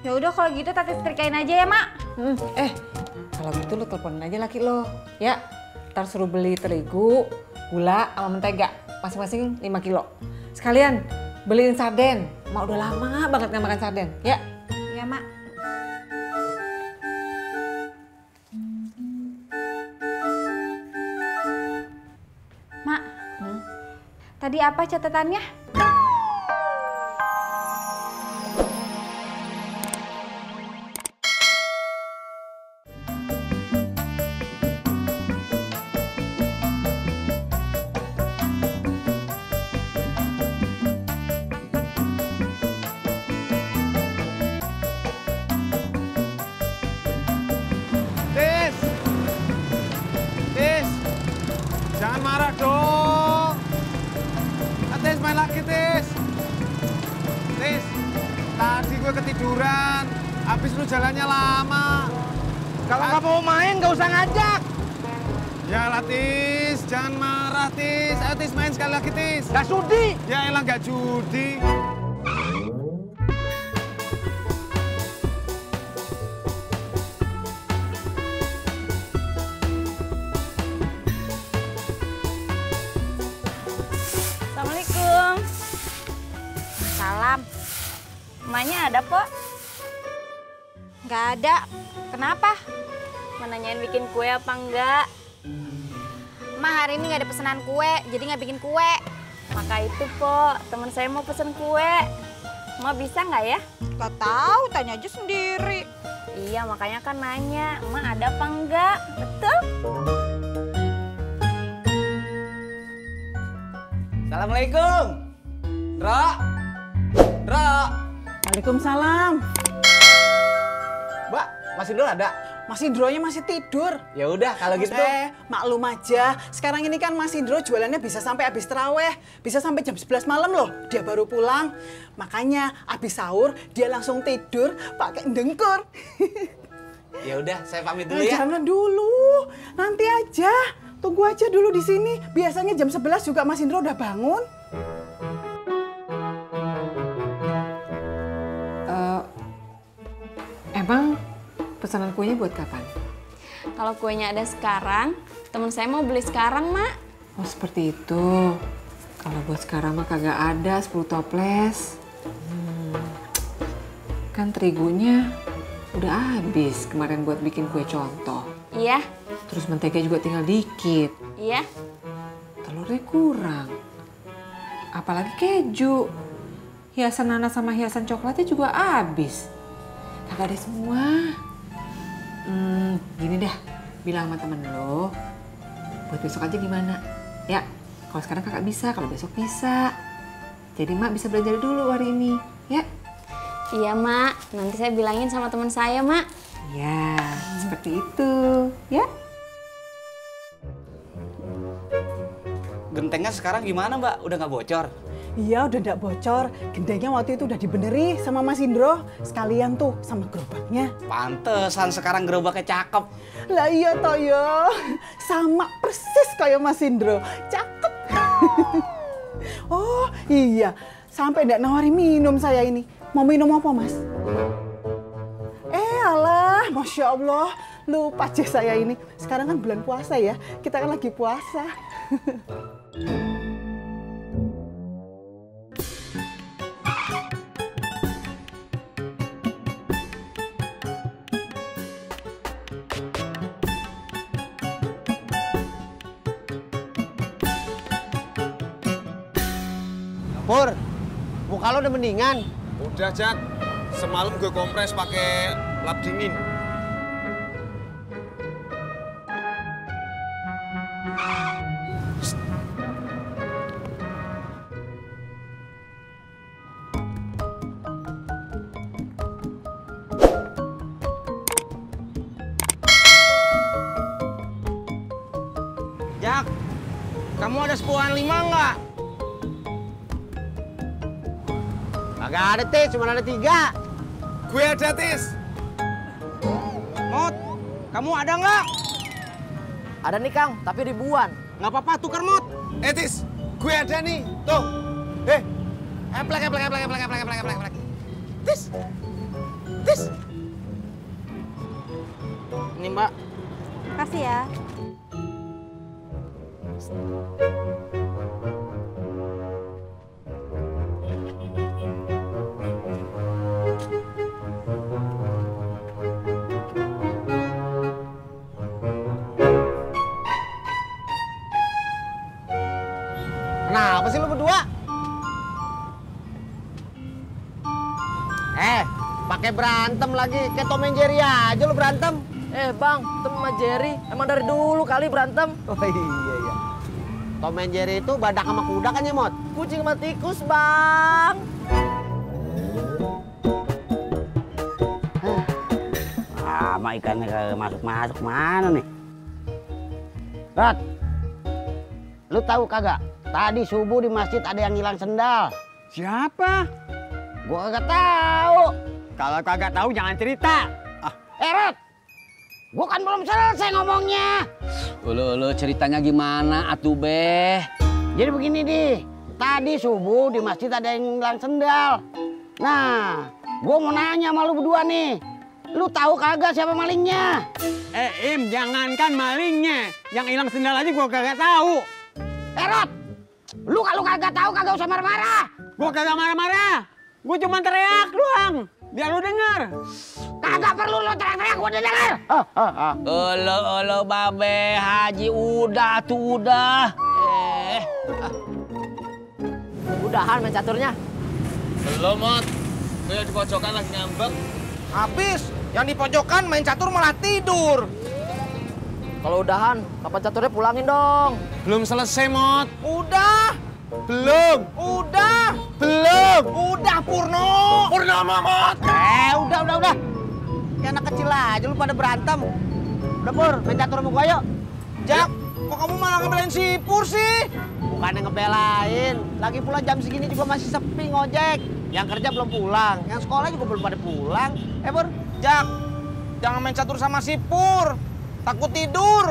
Ya udah kalau gitu Tati setrikain aja ya, Mak. Kalau gitu lo teleponin aja laki lo, ya. Ntar suruh beli terigu, gula, sama mentega, masing-masing 5 kilo. Sekalian beliin sarden. Mak udah lama banget nggak makan sarden, ya. Iya, Mak. Mak, tadi apa catatannya? Tis, jangan marah dong. Tis, main lagi, Tis. Tis, tadi gue ketiduran. Habis lu jalannya lama. Kalau nggak mau main, nggak usah ngajak. Ya lah, Tis, jangan marah, Tis. Ayo, Tis, main sekali lagi, Tis. Nggak sudi. Ya elah, nggak judi. Assalamualaikum. Salam. Emaknya ada, Pok? Nggak ada. Kenapa? Mau nanyain bikin kue apa enggak? Emak hari ini nggak ada pesanan kue, jadi nggak bikin kue. Maka itu, Po, teman saya mau pesen kue. Emak bisa nggak ya? Nggak tahu, tanya aja sendiri. Iya, makanya kan nanya, Emak ada apa enggak? Betul? Assalamualaikum. Ndra. Ndra. Waalaikumsalam. Mbak, Mas Indro ada? Mas Indronya masih tidur. Ya udah kalau gitu. Maklum aja. Sekarang ini kan Mas Indro jualannya bisa sampai habis taraweh. Bisa sampai jam 11 malam loh. Dia baru pulang. Makanya habis sahur dia langsung tidur pakai dengkur. Ya udah, saya pamit dulu ya. Jangan dulu. Nanti aja. Tunggu aja dulu di sini. Biasanya jam 11 juga Mas Indro udah bangun. Emang pesanan kuenya buat kapan? Kalau kuenya ada sekarang, teman saya mau beli sekarang, Mak. Oh seperti itu. Kalau buat sekarang mah kagak ada 10 toples. Kan terigunya udah habis kemarin buat bikin kue contoh. Iya, Terus mentega juga tinggal dikit. iya. Telurnya kurang. Apalagi keju. Hiasan nanas sama hiasan coklatnya juga habis. Kagak ada semua. Gini dah, bilang sama temen lo. Buat besok aja gimana? Ya, kalau sekarang kakak bisa, kalau besok bisa. Jadi mak bisa belajar dulu hari ini, ya? Iya, Mak. Nanti saya bilangin sama teman saya, Mak. Ya, seperti itu, ya? Gentengnya sekarang gimana, Mbak? Udah nggak bocor? Iya udah nggak bocor. Gendengnya waktu itu udah dibeneri sama Mas Indro. Sekalian tuh sama gerobaknya. Pantesan sekarang gerobaknya cakep. Lah iya toh ya. Sama persis kayak Mas Indro. Cakep. Oh iya. Sampai nggak nawari minum saya ini. Mau minum apa Mas? Alah, Masya Allah. Lupa aja saya ini. Sekarang kan bulan puasa ya. Kita kan lagi puasa. Pur, muka lo udah mendingan. Udah, Jak. Semalam gue kompres pakai lap dingin. Jak, kamu ada sepuhan 5 nggak? Kagak ada, Tis. Cuma ada 3. Gue ada, Tis. Mot, kamu ada nggak? Ada nih, Kang. Tapi ribuan. Nggak apa-apa, tukar Mot. Tis, gue ada nih. Tuh. Eplek. Tis. Tis. Ini Mbak. Makasih ya. Kenapa sih lu berdua? Pakai berantem lagi, kayak Tom and Jerry aja lu berantem. Bang, Tom sama Jerry emang dari dulu kali berantem. Oh iya. Tom and Jerry itu badak sama kuda kan ya, Mot? Kucing sama tikus, Bang. Sama ikannya kagak masuk-masuk mana nih? Rod, lu tahu kagak? Tadi subuh di masjid ada yang hilang sendal. Siapa? Gua kagak tahu. Kalau kagak tahu jangan cerita. Rod, gua kan belum selesai ngomongnya. Ulu ceritanya gimana atuh Beh? Jadi begini deh, tadi subuh di masjid ada yang hilang sendal. Nah, gua mau nanya sama lu berdua nih. Lu tahu kagak siapa malingnya? Im, jangankan malingnya. Yang hilang sendal aja gua kagak tahu. Rod, lu kalau kagak tahu kagak usah marah-marah. Gua kagak marah-marah. Gua cuma teriak doang. Biar lu denger. Kagak perlu lu teriak-teriak, gua udah denger. Ulu Babe Haji udah tuh udah. Udahan main caturnya. Belum Mot. Gue di pojokan lagi ngambek. Habis, yang di pojokan main catur malah tidur. Kalau udahan, papan caturnya pulangin dong. Belum selesai, Mot. Udah. Belum. Udah. Belum. Udah, Purno. Purnama, Mot. Udah. Kayak anak kecil aja lu pada berantem. Udah Pur, main catur sama gua yuk. Jak, kok kamu malah ngebelain si Pur sih? Bukannya ngebelain, lagi pula jam segini juga masih sepi ngojek. Yang kerja belum pulang, yang sekolah juga belum pada pulang. Pur, Jak, jangan main catur sama si Pur. Takut tidur.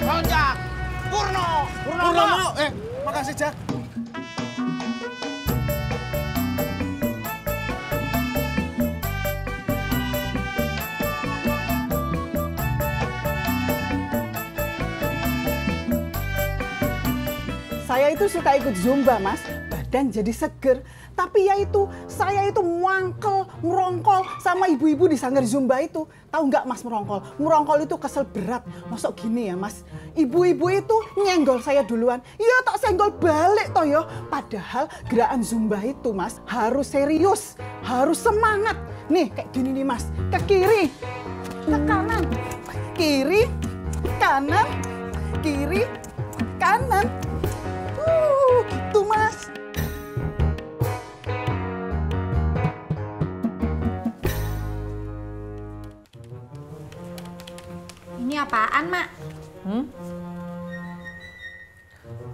Oh, Jak. Purno. Purnama. Makasih, Jak. Saya itu suka ikut zumba, Mas. Badan jadi seger. Tapi saya itu muangkel, ngerongkol sama ibu-ibu di sanggar zumba itu. Tahu nggak, Mas, merongkol? Merongkol itu kesel berat. Masuk gini ya, Mas. Ibu-ibu itu nyenggol saya duluan. Iya, tak senggol balik toh ya. Padahal gerakan zumba itu, Mas, harus serius, harus semangat. Nih, kayak gini nih, Mas. Ke kiri, ke kanan. Kiri, kanan, kiri, kanan. Gitu, Mas. Ini apaan, Mak?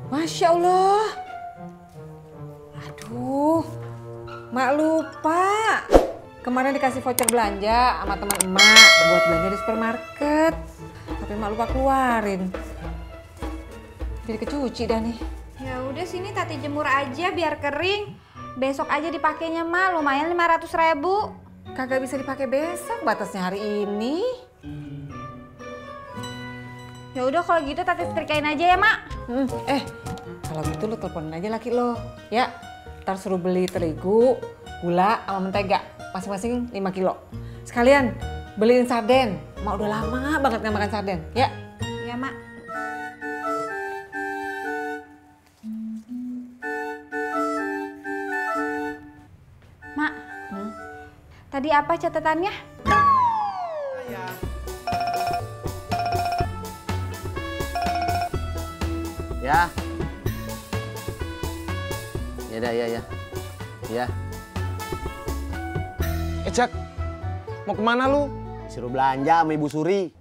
Masya Allah. Aduh, Mak lupa. Kemarin dikasih voucher belanja sama teman emak buat belanja di supermarket. Tapi Mak lupa keluarin. Jadi kecuci dah nih. Ya udah sini Tati jemur aja biar kering. Besok aja dipakainya, Mak. Lumayan 500.000. Kagak bisa dipakai besok, batasnya hari ini. Ya udah kalau gitu Tati setrikain aja ya, Mak. Kalau gitu lo teleponin aja laki lo, ya. Ntar suruh beli terigu, gula, sama mentega, masing-masing 5 kilo. Sekalian beliin sarden. Mak udah lama banget nggak makan sarden, ya. Iya, Mak. Mak, tadi apa catatannya? ya. Ya. Jak, mau kemana lu? Suruh belanja sama Ibu Suri.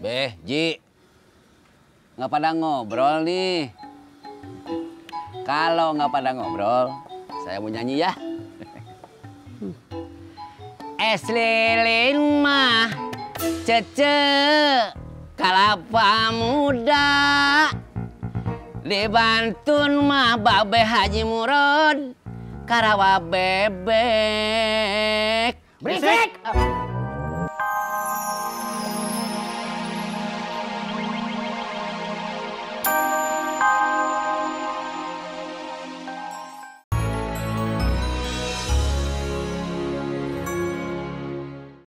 Beh, Ji. Nggak pada ngobrol nih. Kalau nggak pada ngobrol, saya mau nyanyi ya. Es lilin mah cece kalapa muda Di Bantun mah Babe Haji Murad Karawa bebek. Berisik!